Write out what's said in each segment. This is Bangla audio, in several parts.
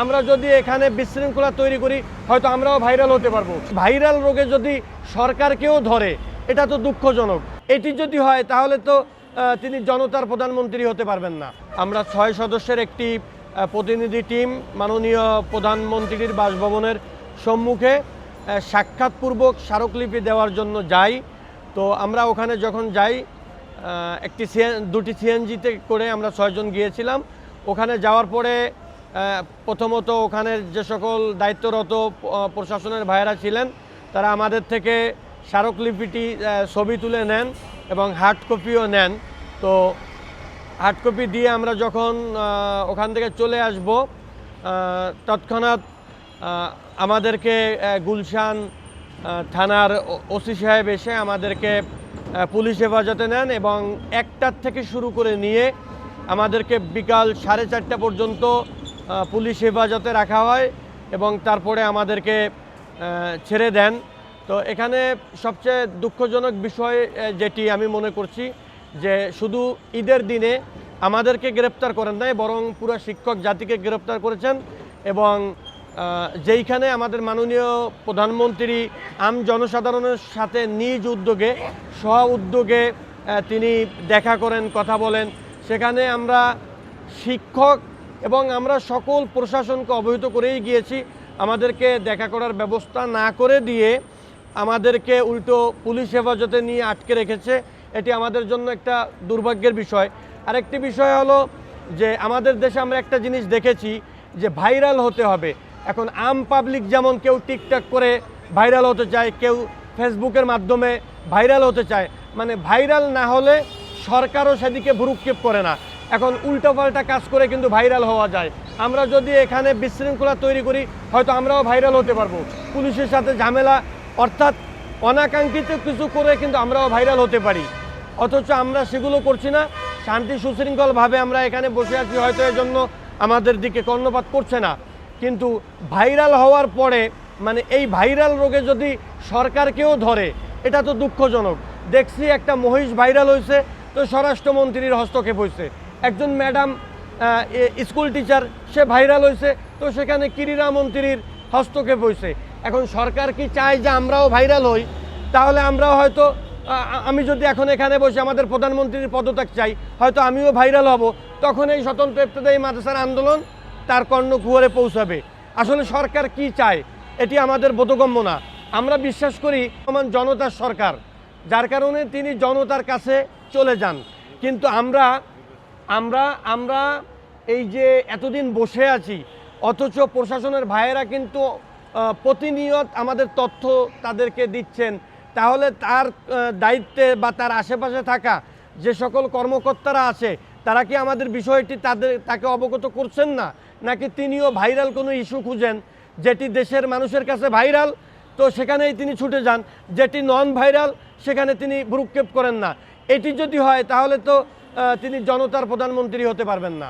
আমরা যদি এখানে বিশৃঙ্খলা তৈরি করি হয়তো আমরাও ভাইরাল হতে পারবো। ভাইরাল রোগে যদি সরকারকেও ধরে এটা তো দুঃখজনক। এটি যদি হয় তাহলে তো তিনি জনতার প্রধানমন্ত্রী হতে পারবেন না। আমরা 6 সদস্যের একটি প্রতিনিধি টিম মাননীয় প্রধানমন্ত্রীর বাসভবনের সম্মুখে সাক্ষাৎপূর্বক স্মারকলিপি দেওয়ার জন্য যাই। তো আমরা ওখানে যখন যাই দুটি সিএনজিতে করে আমরা 6 জন গিয়েছিলাম। ওখানে যাওয়ার পরে প্রথমত ওখানের যে সকল দায়িত্বরত প্রশাসনের ভাইয়েরা ছিলেন তারা আমাদের থেকে স্মারকলিপিটি ছবি তুলে নেন এবং হার্ড কপিও নেন। তো হার্ড কপি দিয়ে আমরা যখন ওখান থেকে চলে আসব তৎক্ষণাৎ আমাদেরকে গুলশান থানার ওসি সাহেব এসে আমাদেরকে পুলিশ হেফাজতে নেন এবং 1টা থেকে শুরু করে নিয়ে আমাদেরকে বিকাল 4:30 পর্যন্ত পুলিশ হেফাজতে রাখা হয় এবং তারপরে আমাদেরকে ছেড়ে দেন। তো এখানে সবচেয়ে দুঃখজনক বিষয় যেটি আমি মনে করছি যে শুধু ঈদের দিনে আমাদেরকে গ্রেপ্তার করেন নাই, বরং পুরো শিক্ষক জাতিকে গ্রেপ্তার করেছেন এবং যেইখানে আমাদের মাননীয় প্রধানমন্ত্রী আম জনসাধারণের সাথে নিজ উদ্যোগে স্ব উদ্যোগে তিনি দেখা করেন, কথা বলেন, সেখানে আমরা শিক্ষক এবং আমরা সকল প্রশাসনকে অবহিত করেই গিয়েছি। আমাদেরকে দেখা করার ব্যবস্থা না করে দিয়ে আমাদেরকে উল্টো পুলিশ হেফাজতে নিয়ে আটকে রেখেছে। এটি আমাদের জন্য একটা দুর্ভাগ্যের বিষয়। আরেকটি বিষয় হলো যে আমাদের দেশে আমরা একটা জিনিস দেখেছি যে ভাইরাল হতে হবে। এখন আম পাবলিক যেমন কেউ টিকটক করে ভাইরাল হতে চায়, কেউ ফেসবুকের মাধ্যমে ভাইরাল হতে চায়, মানে ভাইরাল না হলে সরকারও সেদিকে ভ্রুক্ষেপ করে না। এখন উল্টোপাল্টা কাজ করে কিন্তু ভাইরাল হওয়া যায়। আমরা যদি এখানে বিশৃঙ্খলা তৈরি করি হয়তো আমরাও ভাইরাল হতে পারবো। পুলিশের সাথে ঝামেলা অর্থাৎ অনাকাঙ্ক্ষিত কিছু করে কিন্তু আমরাও ভাইরাল হতে পারি, অথচ আমরা সেগুলো করছি না। শান্তি সুশৃঙ্খলভাবে আমরা এখানে বসে আছি, হয়তো এজন্য আমাদের দিকে কর্ণপাত করছে না। কিন্তু ভাইরাল হওয়ার পরে মানে এই ভাইরাল রোগে যদি সরকারকেও ধরে এটা তো দুঃখজনক। দেখছি একটা মহিষ ভাইরাল হয়েছে তো স্বরাষ্ট্রমন্ত্রীর হস্তক্ষেপ হয়েছে, একজন ম্যাডাম স্কুল টিচার সে ভাইরাল হয়েছে তো সেখানে ক্রীড়া মন্ত্রীর হস্তক্ষেপ হয়েছে। এখন সরকার কি চায় যে আমরাও ভাইরাল হই? তাহলে আমরাও হয়তো আমি যদি এখন এখানে বসে আমাদের প্রধানমন্ত্রীর পদত্যাগ চাই হয়তো আমিও ভাইরাল হব, তখন এই স্বতন্ত্র ইবতেদায়ী মাদ্রাসার আন্দোলন তার কর্ণকুহরে পৌঁছাবে। আসলে সরকার কি চায় এটি আমাদের বোধগম্য না। আমরা বিশ্বাস করি আমার জনতার সরকার, যার কারণে তিনি জনতার কাছে চলে যান। কিন্তু আমরা এই যে এতদিন বসে আছি অথচ প্রশাসনের ভাইয়েরা কিন্তু প্রতিনিয়ত আমাদের তথ্য তাদেরকে দিচ্ছেন। তাহলে তার দায়িত্বে বা তার আশেপাশে থাকা যে সকল কর্মকর্তারা আছে তারা কি আমাদের বিষয়টি তাকে অবগত করছেন না, নাকি তিনিও ভাইরাল কোনো ইস্যু খুঁজেন যেটি দেশের মানুষের কাছে ভাইরাল তো সেখানেই তিনি ছুটে যান, যেটি নন ভাইরাল সেখানে তিনি ভ্রুক্ষেপ করেন না? এটি যদি হয় তাহলে তো তিনি জনতার প্রধানমন্ত্রী হতে পারবেন না।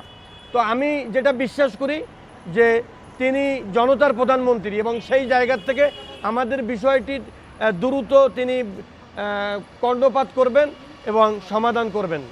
তো আমি যেটা বিশ্বাস করি যে তিনি জনতার প্রধানমন্ত্রী এবং সেই জায়গা থেকে আমাদের বিষয়টির দ্রুত তিনি কর্ণপাত করবেন এবং সমাধান করবেন।